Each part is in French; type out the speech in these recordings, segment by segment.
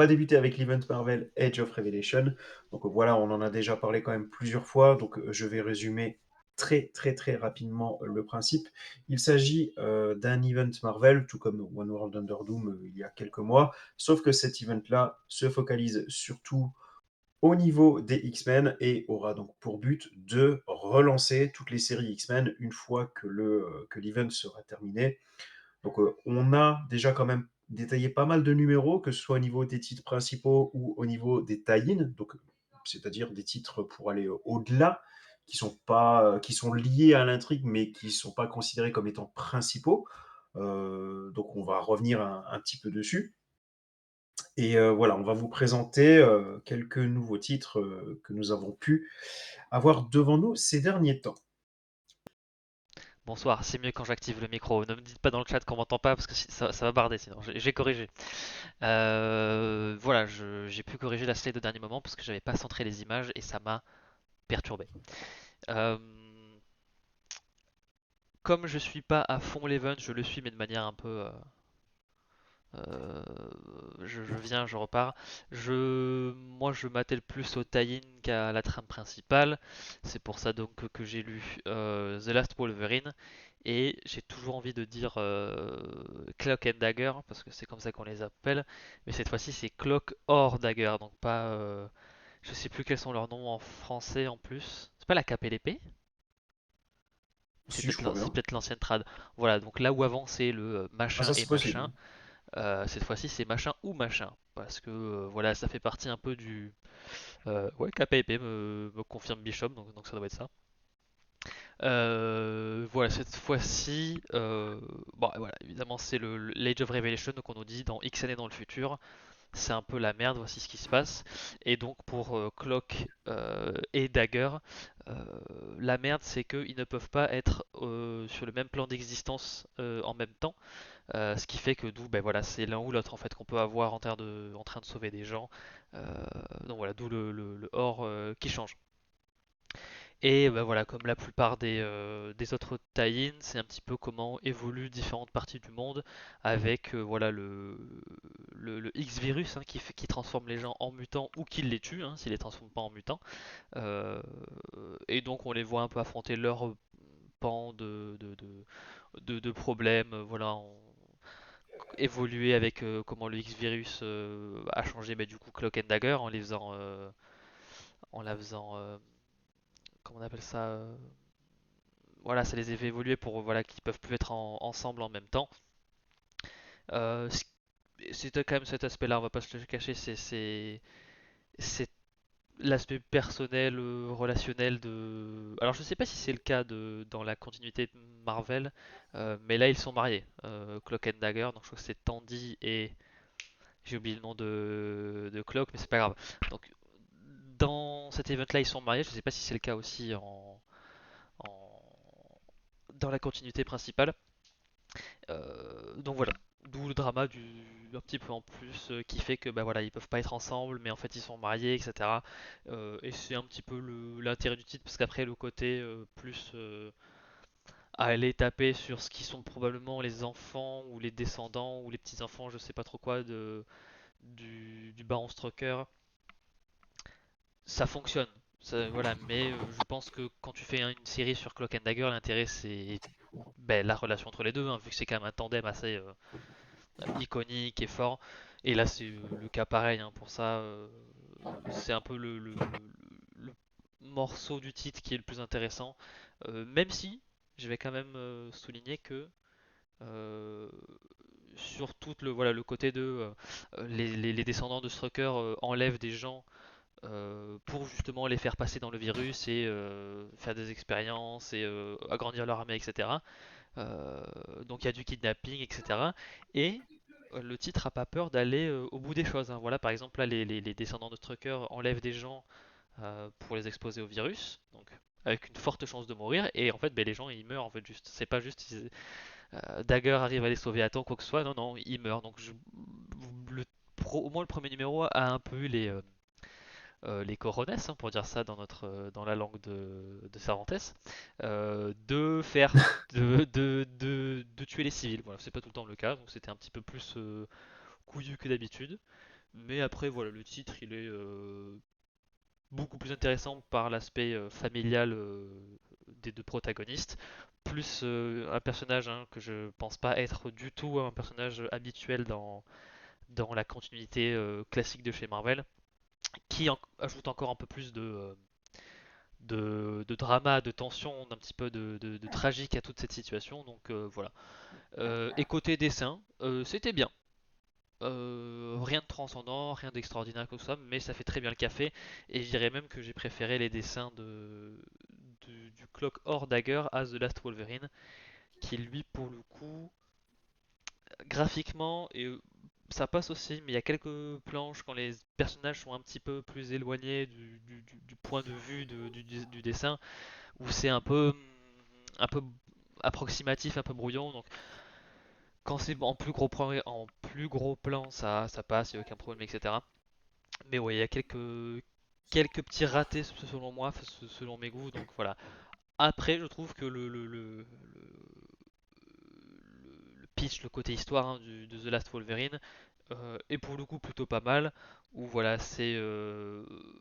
va débuter avec l'event Marvel Age of Revelation. Donc voilà, on en a déjà parlé quand même plusieurs fois, donc je vais résumer très rapidement le principe. Il s'agit d'un event Marvel, tout comme One World Under Doom il y a quelques mois, sauf que cet event-là se focalise surtout au niveau des X-Men et aura donc pour but de relancer toutes les séries X-Men une fois que l'event sera terminé. Donc on a déjà quand même détaillé pas mal de numéros, que ce soit au niveau des titres principaux ou au niveau des tie-in, donc c'est-à-dire des titres pour aller au-delà, qui sont pas, qui sont liés à l'intrigue, mais qui ne sont pas considérés comme étant principaux. Donc on va revenir un petit peu dessus. Et voilà, on va vous présenter quelques nouveaux titres que nous avons pu avoir devant nous ces derniers temps. Bonsoir, c'est mieux quand j'active le micro. Ne me dites pas dans le chat qu'on m'entend pas parce que ça va barder sinon. J'ai corrigé. Voilà, j'ai pu corriger la slide au dernier moment parce que j'avais pas centré les images et ça m'a perturbé. Euh, Comme je suis pas à fond l'event, je le suis mais de manière un peu. Euh, je viens, je repars. Moi, je m'attelle plus au tie-in qu'à la trame principale. C'est pour ça donc que j'ai lu The Last Wolverine. Et j'ai toujours envie de dire Cloak and Dagger, parce que c'est comme ça qu'on les appelle. Mais cette fois-ci, c'est Cloak or Dagger, donc pas. Je sais plus quels sont leurs noms en français en plus. C'est pas la cape et l'épée? Ou Si, je crois c'est bien. peut-être l'ancienne trad. Voilà, donc là où avant c'est le Ah, machin ça, et c'est machin, possible. cette fois-ci c'est machin ou machin. Parce que voilà, ça fait partie un peu du. Ouais, cape et épée me confirme Bishop, donc ça doit être ça. Voilà, cette fois-ci, bon, voilà, évidemment, c'est l'Age of Revelation, donc on nous dit dans X années dans le futur, c'est un peu la merde, voici ce qui se passe. Et donc pour Cloak et Dagger, euh, la merde, c'est qu'ils ne peuvent pas être sur le même plan d'existence en même temps, ce qui fait que d'où, ben voilà, c'est l'un ou l'autre en fait qu'on peut avoir en train de sauver des gens. Euh, donc voilà, d'où le or qui change. Et bah voilà, comme la plupart des autres tie-ins, c'est un petit peu comment évoluent différentes parties du monde avec voilà le X-Virus hein, qui transforme les gens en mutants ou qui les tue, hein, s'il les transforme pas en mutants. Euh, et donc on les voit un peu affronter leur pan de problèmes, voilà, évoluer avec comment le X-Virus a changé bah, du coup Cloak and Dagger en la faisant comment on appelle ça voilà, ça les a fait évoluer pour voilà qu'ils peuvent plus être ensemble en même temps. Euh, C'était quand même cet aspect-là, on va pas se le cacher, c'est l'aspect personnel, relationnel de. Alors je sais pas si c'est le cas dans la continuité Marvel, mais là ils sont mariés, Cloak and Dagger, donc je crois que c'est Tandy et j'ai oublié le nom de Cloak, mais c'est pas grave. Donc dans cet event-là ils sont mariés, je sais pas si c'est le cas aussi en- dans la continuité principale. Donc voilà, d'où le drama un petit peu en plus qui fait que bah voilà ils peuvent pas être ensemble mais en fait ils sont mariés etc. Et c'est un petit peu l'intérêt du titre parce qu'après le côté plus à aller taper sur ce qui sont probablement les enfants ou les descendants ou les petits enfants je sais pas trop quoi du Baron Strucker, ça fonctionne. Voilà, mais je pense que quand tu fais une série sur Cloak and Dagger, l'intérêt c'est ben, la relation entre les deux, hein, vu que c'est quand même un tandem assez iconique et fort. Et là, c'est le cas pareil hein, pour ça. C'est un peu le morceau du titre qui est le plus intéressant. Même si, je vais quand même souligner que euh, sur tout voilà, le côté de les descendants de Strucker enlèvent des gens pour justement les faire passer dans le virus et faire des expériences et agrandir leur armée, etc. Donc il y a du kidnapping, etc. Et le titre a pas peur d'aller au bout des choses, hein. Voilà, par exemple, là, les descendants de Strucker enlèvent des gens pour les exposer au virus, donc avec une forte chance de mourir. Et en fait, ben, les gens ils meurent. En fait, juste, c'est pas juste Dagger arrive à les sauver à temps, quoi que ce soit. Non, non, ils meurent. Donc au moins le premier numéro a un peu eu les coronets, hein, pour dire ça dans la langue de Cervantes, de faire de tuer les civils. Voilà, c'est pas tout le temps le cas, donc c'était un petit peu plus couillu que d'habitude. Mais après, voilà, le titre, il est beaucoup plus intéressant par l'aspect familial des deux protagonistes, plus un personnage hein, que je pense pas être du tout un personnage habituel dans la continuité classique de chez Marvel, qui ajoute encore un peu plus de drama, de tension, d'un petit peu de tragique à toute cette situation. Donc voilà. Et côté dessin, c'était bien. Rien de transcendant, rien d'extraordinaire que ça, mais ça fait très bien le café. Et je dirais même que j'ai préféré les dessins du Clock Or Dagger à The Last Wolverine, qui lui, pour le coup, graphiquement, et ça passe aussi, mais il y a quelques planches quand les personnages sont un petit peu plus éloignés du point de vue du dessin, où c'est un peu approximatif, un peu brouillon. Donc quand c'est en plus gros plan, ça passe, il n'y a aucun problème, etc. Mais ouais, il y a quelques petits ratés selon moi, selon mes goûts. Donc voilà. Après, je trouve que le pitch, le côté histoire hein, de The Last Wolverine est pour le coup plutôt pas mal. Où voilà, c'est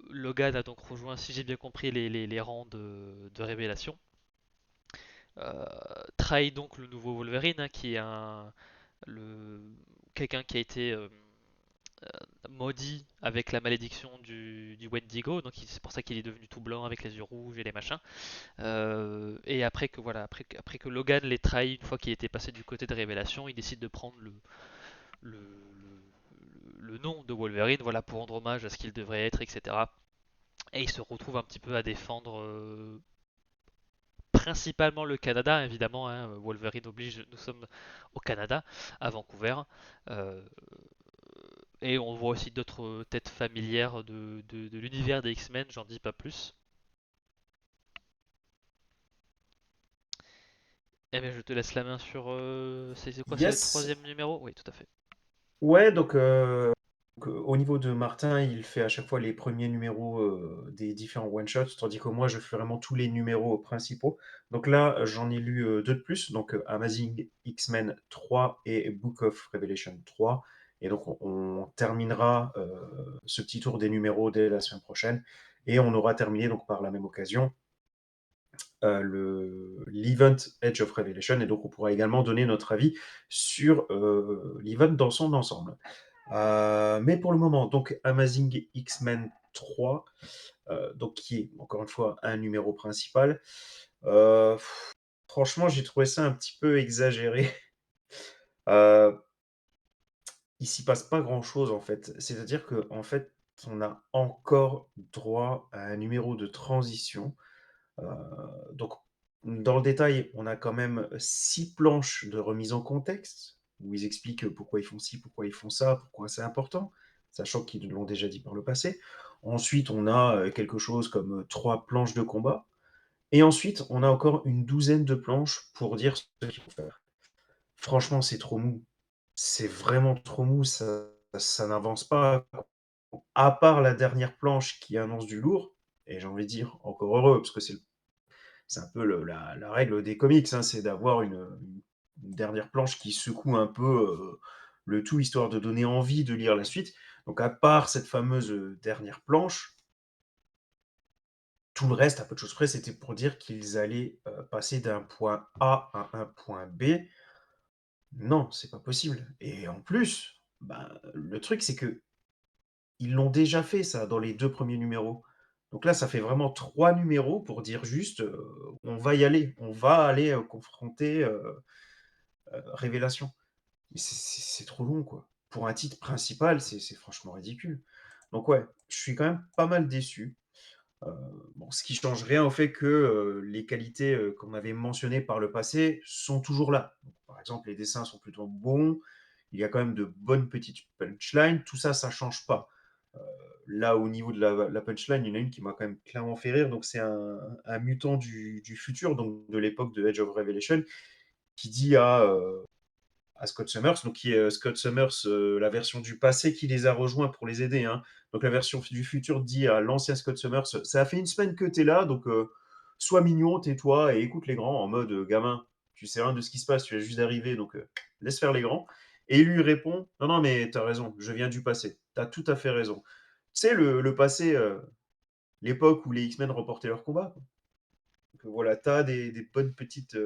Logan a donc rejoint, si j'ai bien compris, les rangs de Révélation. Euh, Trahit donc le nouveau Wolverine, hein, qui est le, quelqu'un qui a été maudit avec la malédiction du Wendigo, donc c'est pour ça qu'il est devenu tout blanc avec les yeux rouges et les machins. Et après que voilà, après que Logan l'ait trahi une fois qu'il était passé du côté de Révélation, il décide de prendre le, le nom de Wolverine, voilà, pour rendre hommage à ce qu'il devrait être, etc. Et il se retrouve un petit peu à défendre principalement le Canada, évidemment. Hein, Wolverine oblige, nous sommes au Canada, à Vancouver. Euh, et on voit aussi d'autres têtes familières de l'univers des X-Men, j'en dis pas plus. Eh bien, je te laisse la main sur. C'est quoi, c'est le Yes. troisième numéro? Oui, tout à fait. Ouais, au niveau de Martin, il fait à chaque fois les premiers numéros des différents one-shots, tandis que moi, je fais vraiment tous les numéros principaux. Donc là, j'en ai lu deux de plus, donc Amazing X-Men 3 et Book of Revelation 3. Et donc, on terminera ce petit tour des numéros dès la semaine prochaine. Et on aura terminé, donc par la même occasion, l'event Edge of Revelation. Et donc, on pourra également donner notre avis sur l'event dans son ensemble. Mais pour le moment, donc Amazing X-Men 3, donc qui est encore une fois un numéro principal. Franchement, j'ai trouvé ça un petit peu exagéré. Euh, il s'y passe pas grand-chose en fait. C'est-à-dire que en fait, on a encore droit à un numéro de transition. Euh, donc, dans le détail, on a quand même 6 planches de remise en contexte, où ils expliquent pourquoi ils font ci, pourquoi ils font ça, pourquoi c'est important, sachant qu'ils l'ont déjà dit par le passé. Ensuite, on a quelque chose comme 3 planches de combat. Et ensuite, on a encore une douzaine de planches pour dire ce qu'il faut faire. Franchement, c'est trop mou. C'est vraiment trop mou, ça n'avance pas. À part la dernière planche qui annonce du lourd, et j'ai envie de dire encore heureux, parce que c'est un peu la règle des comics, hein, c'est d'avoir une dernière planche qui secoue un peu le tout, histoire de donner envie de lire la suite. Donc à part cette fameuse dernière planche, tout le reste, à peu de choses près, c'était pour dire qu'ils allaient passer d'un point A à un point B. Non, c'est pas possible. Et en plus, ben, le truc, c'est que ils l'ont déjà fait, ça, dans les 2 premiers numéros. Donc là, ça fait vraiment 3 numéros pour dire juste, on va y aller, on va aller confronter Révélation. Mais c'est trop long, quoi. Pour un titre principal, c'est franchement ridicule. Donc ouais, je suis quand même pas mal déçu. Euh, bon, ce qui change rien au fait que les qualités qu'on avait mentionnées par le passé sont toujours là. Donc, par exemple, les dessins sont plutôt bons, il y a quand même de bonnes petites punchlines, tout ça, ça change pas. Là, au niveau de la punchline, il y en a une qui m'a quand même clairement fait rire. Donc, c'est un mutant du futur, donc de l'époque de Edge of Revelation, qui dit à Scott Summers, donc qui est Scott Summers, la version du passé qui les a rejoints pour les aider. Hein. Donc la version du futur dit à l'ancien Scott Summers, ça a fait une semaine que tu es là, donc sois mignon, tais-toi et écoute les grands en mode gamin, tu sais rien de ce qui se passe, tu viens juste d'arriver, donc laisse faire les grands. Et il lui répond: «Non, non, mais t'as raison, je viens du passé. T'as tout à fait raison». Tu sais, le passé, l'époque où les X-Men remportaient leur combat, quoi. Donc voilà, t'as des bonnes petites,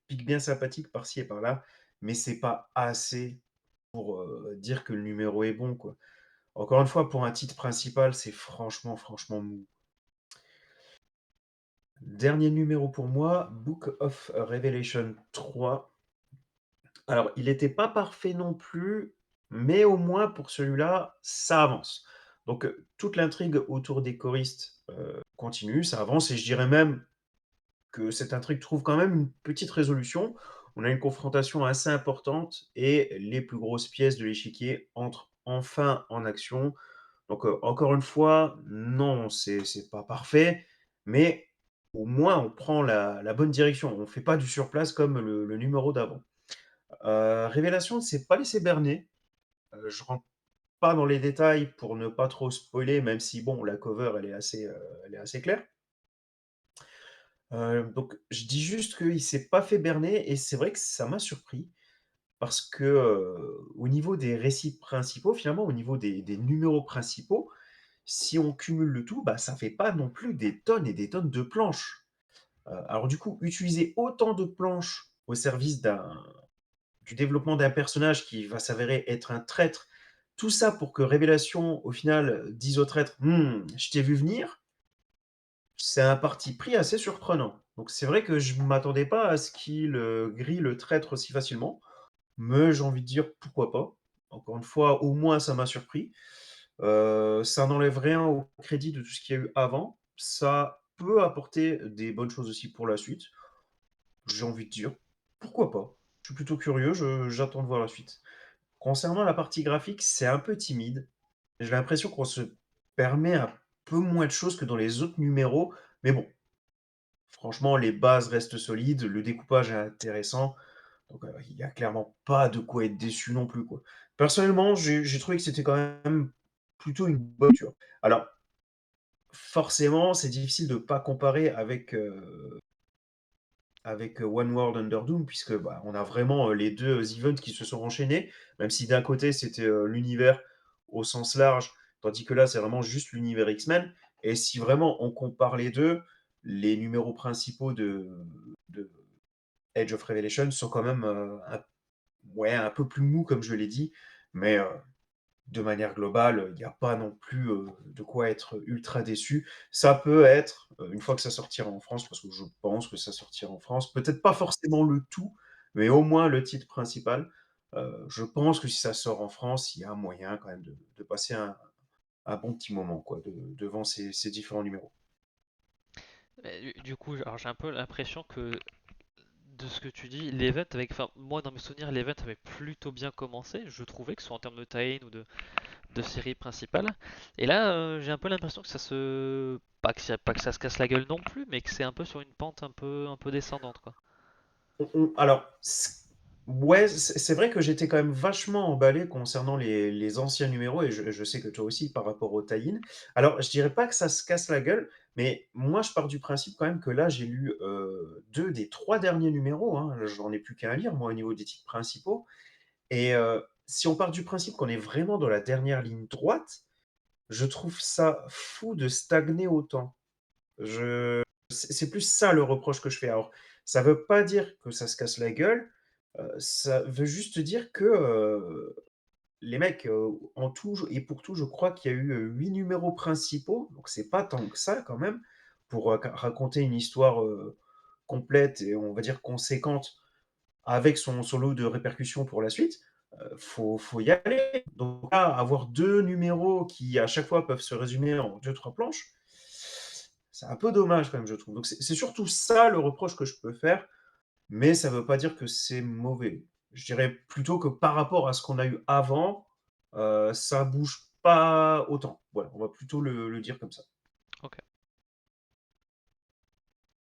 piques bien sympathiques par-ci et par-là, mais c'est pas assez pour, dire que le numéro est bon, quoi. Encore une fois, pour un titre principal, c'est franchement, franchement mou. Dernier numéro pour moi, Book of Revelation 3. Alors, il était pas parfait non plus, mais au moins pour celui-là, ça avance. Donc, toute l'intrigue autour des choristes, continue, ça avance et je dirais même que cette intrigue trouve quand même une petite résolution. On a une confrontation assez importante et les plus grosses pièces de l'échiquier entrent enfin en action. Donc, encore une fois, non, c'est pas parfait, mais au moins on prend la bonne direction. On fait pas du surplace comme le numéro d'avant. Révélation ne s'est pas laissé berner. Je rentre pas dans les détails pour ne pas trop spoiler, même si bon, la cover elle est assez claire. Donc je dis juste qu'il s'est pas fait berner et c'est vrai que ça m'a surpris parce que, au niveau des récits principaux, finalement, au niveau des numéros principaux, si on cumule le tout, bah, ça fait pas non plus des tonnes et des tonnes de planches. Alors du coup, utiliser autant de planches au service du développement d'un personnage qui va s'avérer être un traître, tout ça pour que Révélation, au final, dise au traître: je t'ai vu venir», c'est un parti pris assez surprenant. Donc c'est vrai que je m'attendais pas à ce qu'il, grille le traître aussi facilement, mais j'ai envie de dire: «Pourquoi pas?» Encore une fois, au moins ça m'a surpris. Ça n'enlève rien au crédit de tout ce qu'il y a eu avant. Ça peut apporter des bonnes choses aussi pour la suite. J'ai envie de dire: «Pourquoi pas?» Je suis plutôt curieux, je j'attends de voir la suite. Concernant la partie graphique, c'est un peu timide. J'ai l'impression qu'on se permet un peu moins de choses que dans les autres numéros, mais bon, franchement, les bases restent solides, le découpage est intéressant, donc il y a clairement pas de quoi être déçu non plus, quoi. Personnellement, j'ai trouvé que c'était quand même plutôt une bonne lecture. Alors, forcément, c'est difficile de pas comparer avec One World Under Doom, puisque bah, on a vraiment les deux events qui se sont enchaînés, même si d'un côté c'était l'univers au sens large, tandis que là c'est vraiment juste l'univers X-Men. Et si vraiment on compare les deux, les numéros principaux de Age of Revelation sont quand même ouais, un peu plus mous, comme je l'ai dit, mais de manière globale, il n'y a pas non plus de quoi être ultra déçu. Ça peut être, une fois que ça sortira en France, parce que je pense que ça sortira en France, peut-être pas forcément le tout, mais au moins le titre principal. Je pense que si ça sort en France, il y a moyen quand même de passer un bon petit moment quoi, devant ces différents numéros. Mais du coup, alors j'ai un peu l'impression que de ce que tu dis, l'event avec, enfin moi dans mes souvenirs, l'event avait plutôt bien commencé. Je trouvais que ce soit en termes de tie-in ou de série principale. Et là, j'ai un peu l'impression que ça se, pas que ça se casse la gueule non plus, mais que c'est un peu sur une pente un peu descendante quoi. Alors, ouais, c'est vrai que j'étais quand même vachement emballé concernant les anciens numéros et je sais que toi aussi par rapport au tie-in. Alors, je dirais pas que ça se casse la gueule, mais moi je pars du principe quand même que là j'ai lu 2 des 3 derniers numéros, hein. J'en ai plus qu'un à lire moi au niveau des titres principaux et si on part du principe qu'on est vraiment dans la dernière ligne droite, je trouve ça fou de stagner autant. Je c'est plus ça le reproche que je fais. Alors, ça veut pas dire que ça se casse la gueule, ça veut juste dire que, les mecs, en tout et pour tout, je crois qu'il y a eu, 8 numéros principaux, donc c'est pas tant que ça quand même, pour, raconter une histoire, complète et on va dire conséquente avec son lot de répercussions pour la suite. Faut y aller. Donc là, avoir 2 numéros qui à chaque fois peuvent se résumer en deux trois planches, c'est un peu dommage quand même, je trouve. Donc c'est surtout ça le reproche que je peux faire, mais ça ne veut pas dire que c'est mauvais. Je dirais plutôt que par rapport à ce qu'on a eu avant, ça bouge pas autant. Voilà, on va plutôt le dire comme ça. Ok.